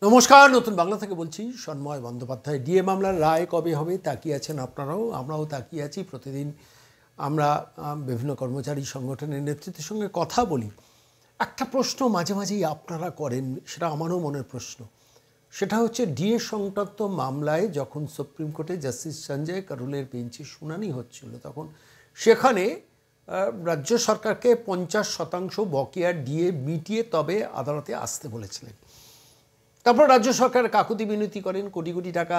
নমস্কার, নতুন বাংলা থেকে বলছি সন্ময় বন্দ্যোপাধ্যায়। ডিএ মামলার রায় কবে হবে তাকিয়ে আছেন আপনারাও, আমরাও তাকিয়ে আছি। প্রতিদিন আমরা বিভিন্ন কর্মচারী সংগঠনের নেতৃত্বের সঙ্গে কথা বলি। একটা প্রশ্ন মাঝে মাঝেই আপনারা করেন, সেটা আমারও মনের প্রশ্ন। সেটা হচ্ছে ডিএ সংক্রান্ত মামলায় যখন সুপ্রিম কোর্টে জাস্টিস সঞ্জয় কারোলের বেঞ্চে শুনানি হচ্ছিল, তখন সেখানে রাজ্য সরকারকে 50% বকেয়া ডিএ মিটিয়ে তবে আদালতে আসতে বলেছিলেন। তারপর রাজ্য সরকার কাকুতি মিনতি করেন, কোটি কোটি টাকা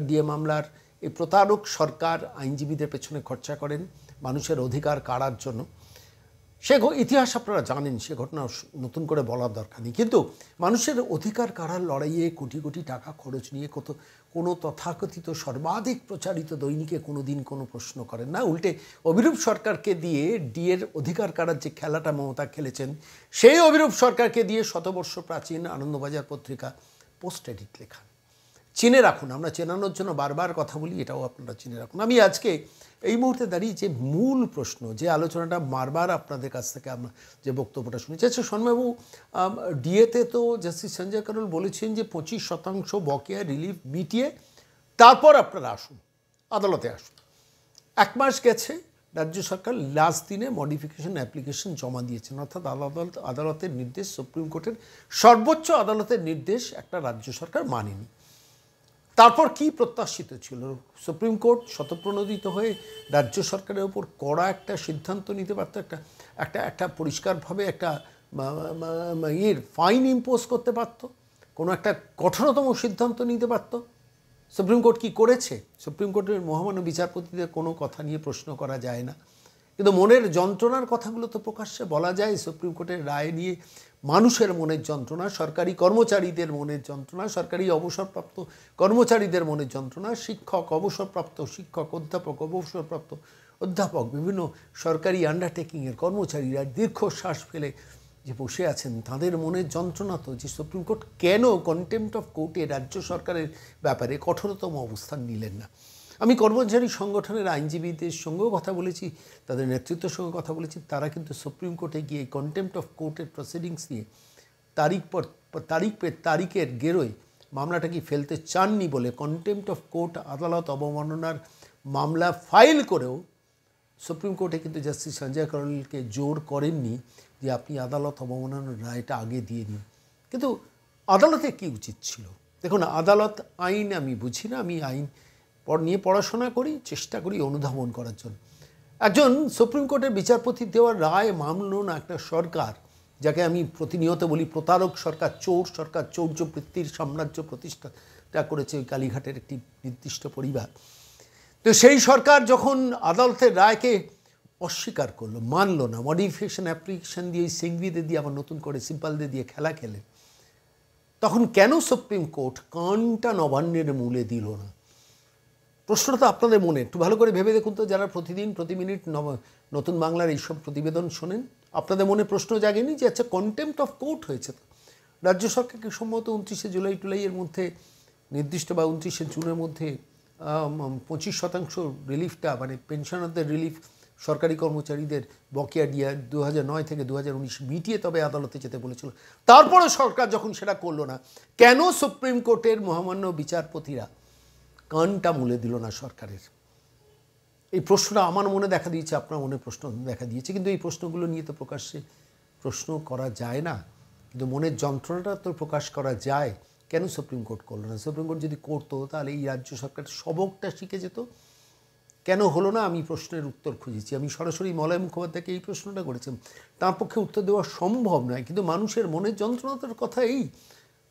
ডিএ মামলার এই প্রতারক সরকার আইনজীবীদের পেছনে খরচা করেন মানুষের অধিকার কাড়ার জন্য। সে ইতিহাস আপনারা জানেন, সে ঘটনা নতুন করে বলার দরকার নেই। কিন্তু মানুষের অধিকার কাড়ার লড়াইয়ে কোটি কোটি টাকা খরচ নিয়ে কোনো তথাকথিত সর্বাধিক প্রচারিত দৈনিকে কোনো দিন কোনো প্রশ্ন করেন না। উল্টে অভিরূপ সরকারকে দিয়ে ডিএর অধিকার কাড়ার যে খেলাটা মমতা খেলেছেন, সেই অভিরূপ সরকারকে দিয়ে শতবর্ষ প্রাচীন আনন্দবাজার পত্রিকা পোস্ট এডিট লেখান। চিনে রাখুন, আমরা চেনানোর জন্য বারবার কথা বলি, এটাও আপনারা চিনে রাখুন। আমি আজকে এই মুহূর্তে দাঁড়িয়ে যে মূল প্রশ্ন, যে আলোচনাটা বারবার আপনাদের কাছ থেকে আমরা যে বক্তব্যটা শুনেছি, আচ্ছা সন্ময়বাবু, ডিএতে তো জাস্টিস সঞ্জয় কারোল বলেছেন যে 25% বকেয়া রিলিফ মিটিয়ে তারপর আপনারা আসুন, আদালতে আসুন। 1 মাস গেছে, রাজ্য সরকার লাস্ট দিনে মডিফিকেশন অ্যাপ্লিকেশন জমা দিয়েছেন, অর্থাৎ আদালতের নির্দেশ, সুপ্রিম কোর্টের সর্বোচ্চ আদালতের নির্দেশ একটা রাজ্য সরকার মানেনি। তারপর কি প্রত্যাশিত ছিল? সুপ্রিম কোর্ট স্বতঃপ্রণোদিত হয়ে রাজ্য সরকারের উপর কড়া একটা সিদ্ধান্ত নিতে পারত, একটা পরিষ্কারভাবে একটা ফাইন ইম্পোজ করতে পারত, কোনো একটা কঠোরতম সিদ্ধান্ত নিতে পারত। সুপ্রিম কোর্ট কি করেছে? সুপ্রিম কোর্টের মহামান্য বিচারপতিদের কোনো কথা নিয়ে প্রশ্ন করা যায় না, কিন্তু মনের যন্ত্রণার কথাগুলো তো প্রকাশ্যে বলা যায়। সুপ্রিম কোর্টের রায় নিয়ে মানুষের মনের যন্ত্রণা, সরকারি কর্মচারীদের মনের যন্ত্রণা, সরকারি অবসরপ্রাপ্ত কর্মচারীদের মনের যন্ত্রণা, শিক্ষক, অবসরপ্রাপ্ত শিক্ষক, অধ্যাপক, অবসরপ্রাপ্ত অধ্যাপক, বিভিন্ন সরকারি আন্ডারটেকিংয়ের কর্মচারীরা দীর্ঘশ্বাস ফেলে যে বসে আছেন, তাদের মনের যন্ত্রণা তো যে সুপ্রিম কোর্ট কেন কন্টেম্পট অফ কোর্টে রাজ্য সরকারের ব্যাপারে কঠোরতম অবস্থান নিলেন না। আমি কর্মচারী সংগঠনের আইনজীবীদের সঙ্গেও কথা বলেছি, তাদের নেতৃত্বের সঙ্গে কথা বলেছি। তারা কিন্তু সুপ্রিম কোর্টে গিয়ে কন্টেম্পট অফ কোর্টের প্রসিডিংস নিয়ে তারিখের গেরোয় মামলাটাকে ফেলতে চাননি বলে কন্টেম্পট অফ কোর্ট আদালত অবমাননার মামলা ফাইল করেও সুপ্রিম কোর্টে কিন্তু জাস্টিস সঞ্জয় কারোলকে জোর করেননি যে আপনি আদালত অবমাননার রায়টা আগে দিয়ে দিন। কিন্তু আদালতে কি উচিত ছিল? দেখুন, আদালত, আইন আমি বুঝি না, আমি আইন নিয়ে পড়াশোনা করি, চেষ্টা করি অনুধাবন করার জন্য। একজন সুপ্রিম কোর্টের বিচারপতি দেওয়ার রায় মানল না একটা সরকার, যাকে আমি প্রতিনিয়ত বলি প্রতারক সরকার, চোর সরকার, চৌর্যবৃত্তির সাম্রাজ্য প্রতিষ্ঠাটা করেছে ওই কালীঘাটের একটি নির্দিষ্ট পরিবার। তো সেই সরকার যখন আদালতের রায়কে অস্বীকার করলো, মানল না, মডিফিকেশন অ্যাপ্লিকেশন দিয়ে সিংভিদের দিয়ে আবার নতুন করে সিম্পলদের দিয়ে খেলা খেলে, তখন কেন সুপ্রিম কোর্ট কানটা নবান্নের মূলে দিল না? প্রশ্নটা তো আপনাদের মনে, একটু ভালো করে ভেবে দেখুন তো, যারা প্রতিদিন প্রতি মিনিট নতুন বাংলার এইসব প্রতিবেদন শোনেন, আপনাদের মনে প্রশ্ন জাগেনি যে আচ্ছা কন্টেম্পট অফ কোর্ট হয়েছে তো রাজ্য সরকারকে সম্ভবত 29শে জুলাইয়ের মধ্যে নির্দিষ্ট, বা 29শে জুনের মধ্যে 25% রিলিফটা, মানে পেনশনারদের রিলিফ, সরকারি কর্মচারীদের বকেয়া ডিএ 2009 থেকে 2019 মিটিয়ে তবে আদালতে যেতে বলেছিল। তারপরে সরকার যখন সেটা করলো না, কেন সুপ্রিম কোর্টের মহামান্য বিচারপতিরা কানটা মুলে দিল না সরকারের? এই প্রশ্নটা আমার মনে দেখা দিয়েছে, আপনার মনে প্রশ্ন দেখা দিয়েছে, কিন্তু এই প্রশ্নগুলো নিয়ে তো প্রকাশ্যে প্রশ্ন করা যায় না, কিন্তু মনের যন্ত্রণাটা তো প্রকাশ করা যায়। কেন সুপ্রিম কোর্ট করলো না? সুপ্রিম কোর্ট যদি করতো তাহলে এই রাজ্য সরকার সবকটা শিখে যেত। কেন হলো না? আমি প্রশ্নের উত্তর খুঁজেছি। আমি সরাসরি মলয় মুখোপাধ্যায়কে এই প্রশ্নটা করেছিলাম, তার পক্ষে উত্তর দেওয়া সম্ভব নয়, কিন্তু মানুষের মনের যন্ত্রণাটার কথা এই।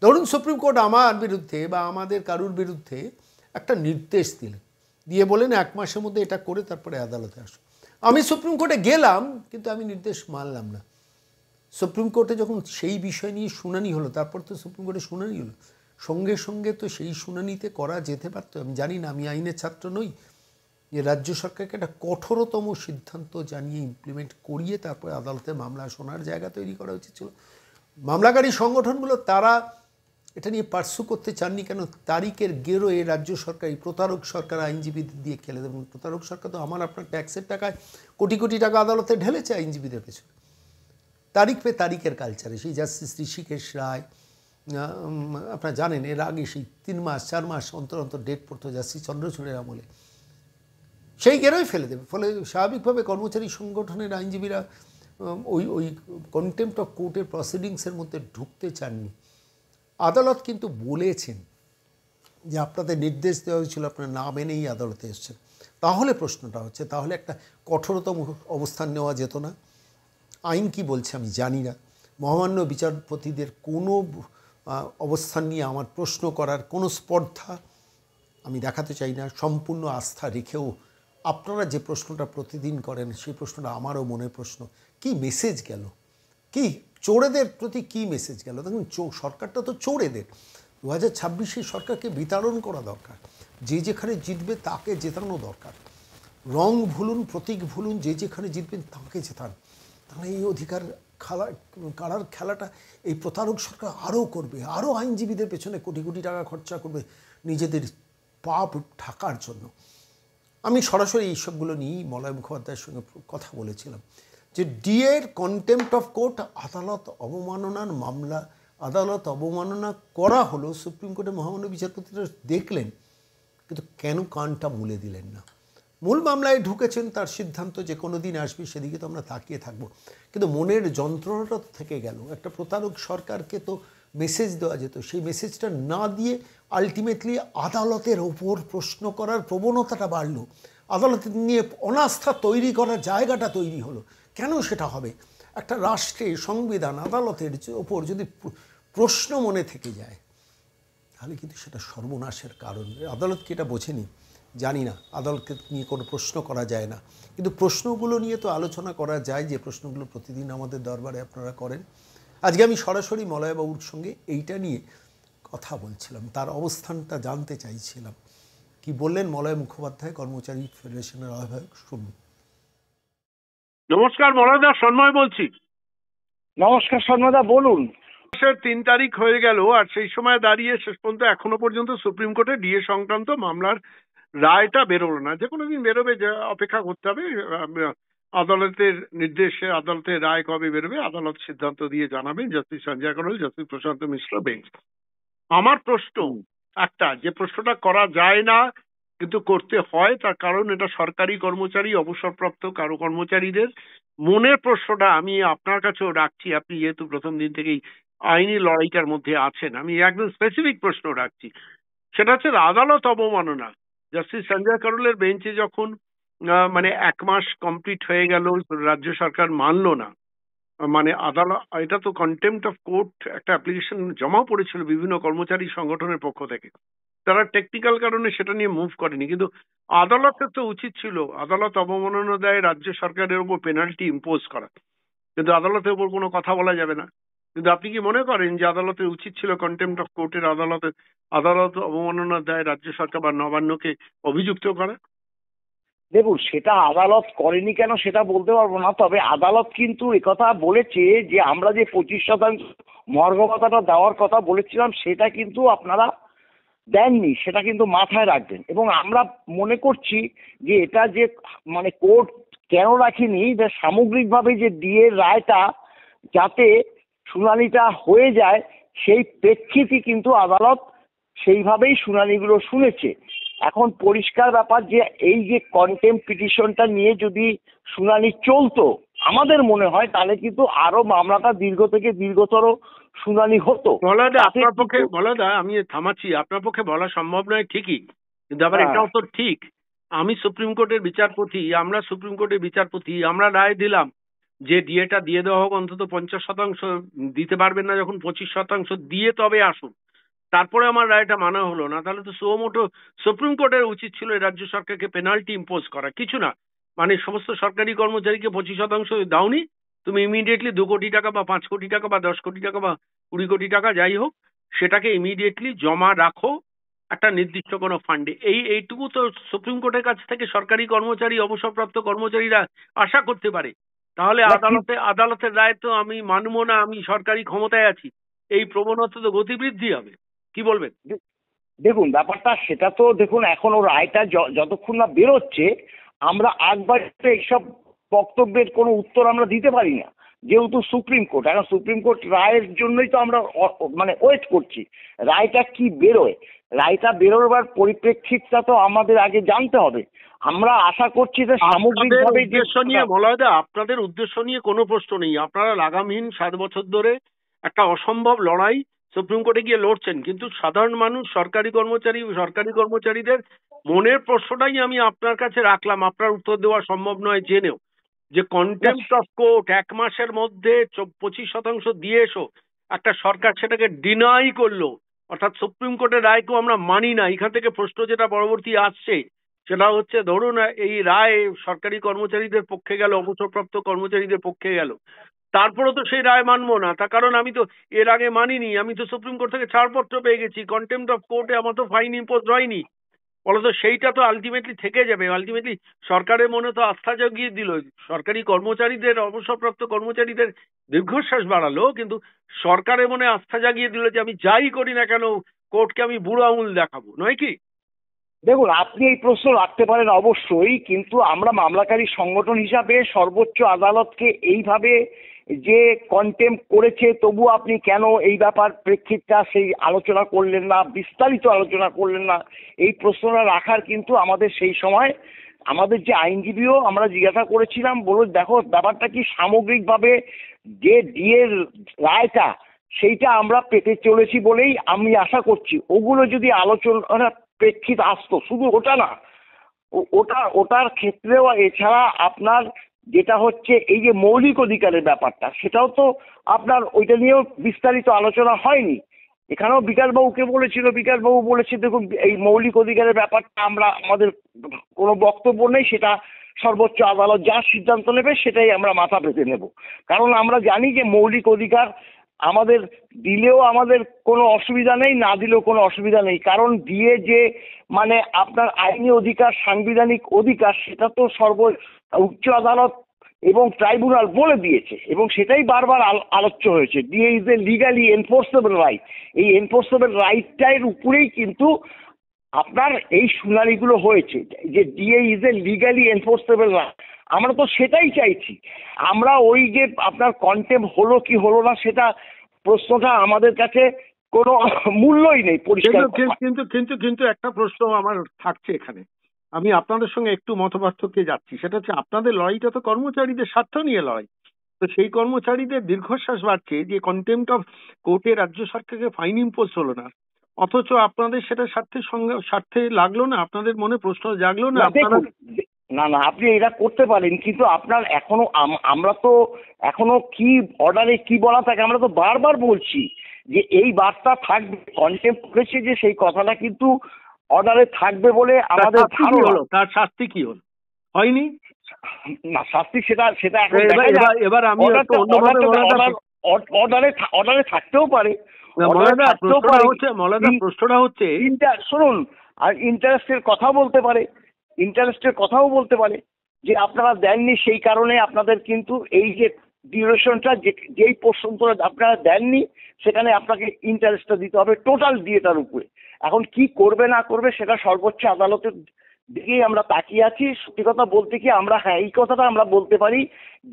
ধরুন সুপ্রিম কোর্ট আমার বিরুদ্ধে বা আমাদের কারুর বিরুদ্ধে একটা নির্দেশ দিলেন, দিয়ে বলেন 1 মাসের মধ্যে এটা করে তারপরে আদালতে আসো। আমি সুপ্রিম কোর্টে গেলাম, কিন্তু আমি নির্দেশ মানলাম না। সুপ্রিম কোর্টে যখন সেই বিষয় নিয়ে শুনানি হলো, তারপর তো সুপ্রিম কোর্টে শুনানি হলো, সঙ্গে সঙ্গে তো সেই শুনানিতে করা যেতে পারতো। আমি জানি না, আমি আইনের ছাত্র নই, যে রাজ্য সরকারকে একটা কঠোরতম সিদ্ধান্ত জানিয়ে ইমপ্লিমেন্ট করিয়ে তারপরে আদালতে মামলা শোনার জায়গা তৈরি করা উচিত ছিল। মামলাকারী সংগঠনগুলো তারা এটা নিয়ে পার্সু করতে চাননি কেন? তারিখের গেরোয় রাজ্য সরকার, প্রতারক সরকার আইনজীবীদের দিয়ে খেলে দেবেন। প্রতারক সরকার তো আমার আপনার ট্যাক্সের টাকায় কোটি কোটি টাকা আদালতে ঢেলেছে আইনজীবীদের পেছনে। তারিখের কালচারে সেই জাস্টিস ঋষিকেশ রায়, আপনারা জানেন এর আগে সেই 3 মাস 4 মাস অন্তর অন্তর ডেট পড়তো জাস্টিস চন্দ্রচূড়ের আমলে, সেই গেরোয় ফেলে দেবে। ফলে স্বাভাবিকভাবে কর্মচারী সংগঠনের আইনজীবীরা ওই কন্টেম্পট অফ কোর্টের প্রসিডিংসের মধ্যে ঢুকতে চাননি। আদালত কিন্তু বলেছেন যে আপনাদের নির্দেশ দেওয়া হয়েছিল, আপনারা না মেনেই আদালতে এসেছেন। তাহলে প্রশ্নটা হচ্ছে, তাহলে একটা কঠোরতম অবস্থান নেওয়া যেত না? আইন কি বলছে আমি জানি না। মহামান্য বিচারপতিদের কোনো অবস্থান নিয়ে আমার প্রশ্ন করার কোনো স্পর্ধা আমি দেখাতে চাই না। সম্পূর্ণ আস্থা রেখেও আপনারা যে প্রশ্নটা প্রতিদিন করেন, সেই প্রশ্নটা আমারও মনের প্রশ্ন। কি মেসেজ গেল? কি চোরেদের প্রতি কি মেসেজ গেল? দেখুন, সরকারটা তো চোরেদের। 2026 সরকারকে বিতাড়ন করা দরকার। যে যেখানে জিতবে তাকে জেতানো দরকার। রং ভুলুন, প্রতীক ভুলুন, যে যেখানে জিতবেন তাকে জেতান। তাহলে এই অধিকার কাড়ার খেলাটা এই প্রতারক সরকার আরও করবে, আরও আইনজীবীদের পেছনে কোটি কোটি টাকা খরচা করবে নিজেদের পাপ ঢাকার জন্য। আমি সরাসরি এইসবগুলো নিয়েই মলয় মুখোপাধ্যায়ের সঙ্গে কথা বলেছিলাম যে ডিএর কন্টেম্পট অফ কোর্ট, আদালত অবমাননার মামলা, আদালত অবমাননা করা হলো, সুপ্রিম কোর্টে মহামান্য বিচারপতিরা দেখলেন, কিন্তু কেন কানটা মুলে দিলেন না? মূল মামলায় ঢুকেছেন, তার সিদ্ধান্ত যে কোনো দিন আসবে সেদিকে তো আমরা তাকিয়ে থাকবো, কিন্তু মনের যন্ত্রণাটা তো থেকে গেল। একটা প্রতারক সরকারকে তো মেসেজ দেওয়া যেত, সেই মেসেজটা না দিয়ে আলটিমেটলি আদালতের ওপর প্রশ্ন করার প্রবণতাটা বাড়লো, আদালতের নিয়ে অনাস্থা তৈরি করার জায়গাটা তৈরি হলো। কেন সেটা হবে? একটা রাষ্ট্রে সংবিধান আদালতের ওপর যদি প্রশ্ন মনে থেকে যায়, তাহলে কিন্তু সেটা সর্বনাশের কারণ। আদালত কি এটা বোঝেনি? জানি না। আদালতকে নিয়ে কোনো প্রশ্ন করা যায় না, কিন্তু প্রশ্নগুলো নিয়ে তো আলোচনা করা যায়, যে প্রশ্নগুলো প্রতিদিন আমাদের দরবারে আপনারা করেন। আজকে আমি সরাসরি মলয়বাবুর সঙ্গে এইটা নিয়ে কথা বলছিলাম, তার অবস্থানটা জানতে চাইছিলাম। কি বললেন মলয় মুখোপাধ্যায়, কর্মচারী ফেডারেশনের আহ্বায়ক, শুনুন। নমস্কার মলয়দা, সন্ময় বলছি। নমস্কার সন্ময়দা, বলুন। 3 তারিখ হয়ে গেল, আর সেই সময় দাঁড়িয়ে শেষ পর্যন্ত এখনো পর্যন্ত সুপ্রিম কোর্টে ডিএ সংক্রান্ত মামলার রায়টা বেরোলো না। যে কোনো দিন বেরোবে, যে অপেক্ষা করতে হবে আদালতের নির্দেশে। আদালতের রায় কবে বেরোবে আদালত সিদ্ধান্ত দিয়ে জানাবেন। জাস্টিস সঞ্জয় করল, জাস্টিস প্রশান্ত মিশ্র বেঞ্চ। আমার প্রশ্ন একটা, যে প্রশ্নটা করা যায় না কিন্তু করতে হয়, তার কারণ এটা সরকারি কর্মচারী, অবসরপ্রাপ্ত কারো কর্মচারীদের মনের প্রশ্নটা আমি আপনার কাছেও রাখছি। আপনি যেহেতু প্রথম দিন থেকেই আইনি লড়াইটার মধ্যে আছেন, আমি একদম স্পেসিফিক প্রশ্ন রাখছি। সেটা হচ্ছে আদালত অবমাননা। জাস্টিস সঞ্জয় করলের বেঞ্চে যখন মানে 1 মাস কমপ্লিট হয়ে গেল, রাজ্য সরকার মানলো না, মানে আদালত, এটা তো কন্টেম্পট অফ কোর্ট একটা অ্যাপ্লিকেশন জমা পড়েছিল বিভিন্ন কর্মচারী সংগঠনের পক্ষ থেকে। তারা টেকনিক্যাল কারণে সেটা নিয়ে মুভ করেনি, কিন্তু আদালতের তো উচিত ছিল আদালত অবমাননা দেয় রাজ্য সরকারের উপর পেনাল্টি ইম্পোজ করা, কিন্তু আদালতের উপর কোনো কথা বলা যাবে না। কিন্তু আপনি কি মনে করেন যে আদালতের উচিত ছিল কন্টেম্পট অফ কোর্টের আদালত অবমাননা দেয় রাজ্য সরকার বা নবান্নকে অভিযুক্ত করা? দেখুন, সেটা আদালত করেনি কেন সেটা বলতে পারবো না, তবে আদালত কিন্তু একথা বলেছে যে আমরা যে 25% মর্গ ভাতাটা দেওয়ার কথা বলেছিলাম সেটা কিন্তু আপনারা দেননি, সেটা কিন্তু মাথায় রাখবেন। এবং আমরা মনে করছি যে এটা যে মানে কোর্ট কেন রাখিনি, যে সামগ্রিকভাবে যে ডিএ রায়টা যাতে শুনানিটা হয়ে যায় সেই প্রেক্ষিতে কিন্তু আদালত সেইভাবেই শুনানিগুলো শুনেছে। এখন পরিষ্কার ব্যাপার যে এই যে কন্টেম্পট পিটিশনটা নিয়ে যদি শুনানি চলতো আমাদের মনে হয় তাহলে কিন্তু আরো মামলাটা দীর্ঘ থেকে দীর্ঘতর শুনানি হতো। আপনার পক্ষে বলাদা, আমি থামাচ্ছি, আপনার পক্ষে বলা সম্ভব নয় ঠিকই, কিন্তু আবার এটাও তো ঠিক। আমি সুপ্রিম কোর্টের বিচারপতি, আমরা সুপ্রিম কোর্টের বিচারপতি, আমরা রায় দিলাম যে ডিএটা দিয়ে দেওয়া হোক, অন্তত 50% দিতে পারবেন না যখন 25% দিয়ে তবে আসুন। তারপরে আমার রায়টা মানা হলো না, তাহলে তো সুমোটো সুপ্রিম কোর্টের উচিত ছিল রাজ্য সরকারকে পেনাল্টি ইম্পোজ করা। কিছু না, মানে সমস্ত সরকারি কর্মচারীকে 25% দাওনি, তুমি ইমিডিয়েটলি 2 কোটি টাকা বা 5 কোটি টাকা বা 10 কোটি টাকা বা 20 কোটি টাকা যাই হোক, সেটাকে ইমিডিয়েটলি জমা রাখো একটা নির্দিষ্ট কোনো ফান্ডে। এইটুকু তো সুপ্রিম কোর্টের কাছ থেকে সরকারি কর্মচারী, অবসরপ্রাপ্ত কর্মচারীরা আশা করতে পারে। তাহলে আদালতের রায় তো আমি মানবো না, আমি সরকারি ক্ষমতায় আছি, এই প্রবণতা তো গতিবৃদ্ধি হবে। কি বলবেন? দেখুন, ব্যাপারটা সেটা তো দেখুন, এখন ও রায়টা যতক্ষণ না বেরোচ্ছে আমরা একবার এইসব বক্তব্যের কোনো উত্তর আমরা দিতে পারি না। যেহেতু সুপ্রিম কোর্ট, এখন সুপ্রিম কোর্ট রায়ের জন্যই তো আমরা মানে ওয়েট করছি রায়টা কি বেরোয়। রায়টা বেরোবার পরিপ্রেক্ষিতটা তো আমাদের আগে জানতে হবে। আমরা আশা করছি যে সামগ্রিকভাবে উদ্দেশ্য নিয়ে মলয়দা, আপনাদের উদ্দেশ্য নিয়ে কোনো প্রশ্ন নেই। আপনারা লাগামহীন 7 বছর ধরে একটা অসম্ভব লড়াই সুপ্রিম কোর্টে গিয়ে লড়ছেন, কিন্তু সাধারণ মানুষ, সরকারি কর্মচারীদের মনের প্রশ্নটাই আমি আপনার কাছে রাখলাম। আপনার উত্তর দেওয়া সম্ভব নয় জেনেও, যে কন্টেম্পট অফ কোর্ট 1 মাসের মধ্যে 25% দিয়ে এসো, একটা সরকার সেটাকে ডিনাই করলো, অর্থাৎ সুপ্রিম কোর্টের রায়কেও আমরা মানি না। এখান থেকে প্রশ্ন যেটা পরবর্তী আসছে সেটা হচ্ছে, ধরুন এই রায় সরকারি কর্মচারীদের পক্ষে গেল, অবসরপ্রাপ্ত কর্মচারীদের পক্ষে গেল, তারপরে তো সেই রায় মানবো না। তার কারণ আমি তো এর আগে মানিনি, আমি তো সুপ্রিম কোর্ট থেকে ছাড়পত্র পেয়ে গেছি, কন্টেম্পট অফ কোর্টে আমার তো ফাইন ইম্পোজ হয়নি। ফলত সেইটা তো আলটিমেটলি থেকে যাবে। আলটিমেটলি সরকারের মনে তো আস্থা জাগিয়ে দিল, সরকারি কর্মচারীদের, অবসরপ্রাপ্ত কর্মচারীদের দীর্ঘশ্বাস বাড়ালো, কিন্তু সরকারের মনে আস্থা জাগিয়ে দিল যে আমি যাই করি না কেন কোর্টকে আমি বুড়ো আঙুল দেখাবো, নয় কি? দেখুন, আপনি এই প্রশ্ন রাখতে পারেন অবশ্যই, কিন্তু আমরা মামলাকারী সংগঠন হিসাবে সর্বোচ্চ আদালতকে এইভাবে যে কন্টেম্প করেছে, তবু আপনি কেন এই ব্যাপার প্রেক্ষিতটা সেই আলোচনা করলেন না, বিস্তারিত আলোচনা করলেন না, এই প্রশ্নটা রাখার কিন্তু আমাদের সেই সময় আমাদের যে আইনজীবীও আমরা জিজ্ঞাসা করেছিলাম, বলো দেখো ব্যাপারটা কি সামগ্রিকভাবে যে ডিএর রায়টা সেইটা আমরা পেতে চলেছি বলেই আমি আশা করছি ওগুলো যদি আলোচনা প্রেক্ষিত আসতো, শুধু ওটা না, ওটার ক্ষেত্রেও এছাড়া আপনার যেটা হচ্ছে এই যে মৌলিক অধিকারের ব্যাপারটা, সেটাও তো আপনার ওইটা নিয়েও বিস্তারিত আলোচনা হয়নি। এখানেও বিকাশবাবুকে বলেছিল, বিকাশবাবু বলেছে দেখুন এই মৌলিক অধিকারের ব্যাপারটা আমরা আমাদের কোনো বক্তব্য নেই, সেটা সর্বোচ্চ আদালত যা সিদ্ধান্ত নেবে সেটাই আমরা মাথা পেতে নেব। কারণ আমরা জানি যে মৌলিক অধিকার আমাদের দিলেও আমাদের কোনো অসুবিধা নেই, না দিলেও কোনো অসুবিধা নেই। কারণ দিয়ে যে মানে আপনার আইনি অধিকার, সাংবিধানিক অধিকার, সেটা তো উচ্চ আদালত এবং ট্রাইব্যুনাল বলে দিয়েছে, এবং সেটাই বারবার আলোচ্য হয়েছে। DA is a legally enforceable right. এই এনফোর্সেবল রাইটটার উপরেই কিন্তু আপনার এই শুনানিগুলো হয়েছে, যে DA is a legally enforceable right. আমরা তো সেটাই চাইছি। আমরা ওই যে আপনার কন্টেম্প হলো কি হলো না সেটা প্রশ্নটা আমাদের কাছে কোনো মূল্যই নেই, পরিষ্কার। কিন্তু একটা প্রশ্ন আমার থাকছে এখানে, আমি আপনাদের সঙ্গে একটু মতপার্থক্যে যাচ্ছি। সেটা হচ্ছে, আপনাদের লড়াইটা তো কর্মচারীদের স্বার্থ নিয়ে লড়াই, তো সেই কর্মচারীদের দীর্ঘশ্বাস বাড়ছে যে কন্টেম্পট অফ কোর্টে রাজ্য সরকারকে ফাইন ইম্পোজ হলো না, অথচ আপনাদের সেটা স্বার্থে লাগলো না, আপনাদের মনে প্রশ্ন জাগলো না? না না, আপনি এটা করতে পারেন, কিন্তু আপনার এখনো আমরা তো এখনো কি অর্ডারে কি বলা থাকে আমরা তো বারবার বলছি যে এই বার্তা থাকবে, কন্টেম্প করেছে যে সেই কথাটা কিন্তু অর্ডারে থাকবে বলে আমাদের ধারণা। তার শাস্তি কি হলো? হয়নি না, শাস্তি সেটা এখন এবার আমি অর্ডারে থাকতেও পারে। প্রশ্নটা হচ্ছে শুনুন, আর ইন্টারেস্টের কথাও বলতে পারে যে আপনারা দেননি, সেই কারণে আপনাদের কিন্তু এই যে ডিউরেশনটা যেই পর্যন্ত আপনারা দেননি সেখানে আপনাকে ইন্টারেস্টটা দিতে হবে টোটাল ডিএটার উপরে। এখন কি করবে না করবে সেটা সর্বোচ্চ আদালতের দিকেই আমরা তাকিয়ে আছি। সত্যি কথা বলতে কি আমরা, হ্যাঁ এই কথাটা আমরা বলতে পারি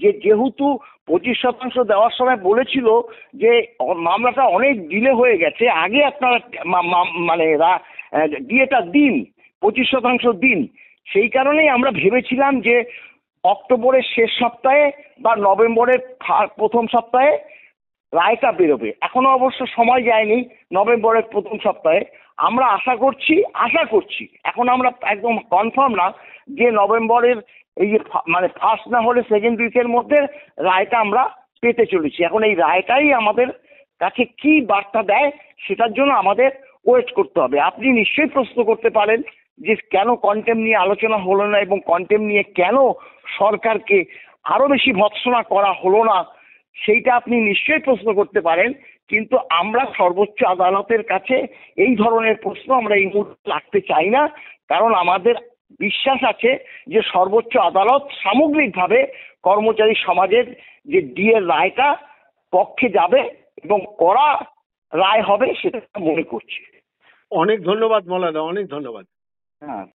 যে যেহেতু 25% দেওয়ার সময় বলেছিল যে মামলাটা অনেক ডিলে হয়ে গেছে, আগে আপনারা মানে ডিএটা দিন, 25% দিন, সেই কারণেই আমরা ভেবেছিলাম যে অক্টোবরের শেষ সপ্তাহে বা নভেম্বরের প্রথম সপ্তাহে রায়টা বেরোবে। এখনো অবশ্য সময় যায়নি, নভেম্বরের প্রথম সপ্তাহে আমরা আশা করছি। এখন আমরা একদম কনফার্ম না যে নভেম্বরের এই যে মানে ফার্স্ট না হলে সেকেন্ড উইকের মধ্যে রায়টা আমরা পেতে চলেছি। এখন এই রায়টাই আমাদের কাছে কি বার্তা দেয় সেটার জন্য আমাদের ওয়েট করতে হবে। আপনি নিশ্চয়ই প্রশ্ন করতে পারেন যে কেন কন্টেম্প নিয়ে আলোচনা হলো না, এবং কন্টেম্প নিয়ে কেন সরকারকে আরো বেশি ভৎসনা করা হলো না, সেইটা আপনি নিশ্চয়ই প্রশ্ন করতে পারেন। কিন্তু আমরা সর্বোচ্চ আদালতের কাছে এই ধরনের প্রশ্ন আমরা এই মুহূর্তে রাখতে চাই না, কারণ আমাদের বিশ্বাস আছে যে সর্বোচ্চ আদালত সামগ্রিকভাবে কর্মচারী সমাজের যে ডিএর রায়টা পক্ষে যাবে এবং কড়া রায় হবে সেটা মনে করছি। অনেক ধন্যবাদ মলাদা, অনেক ধন্যবাদ। হ্যাঁ।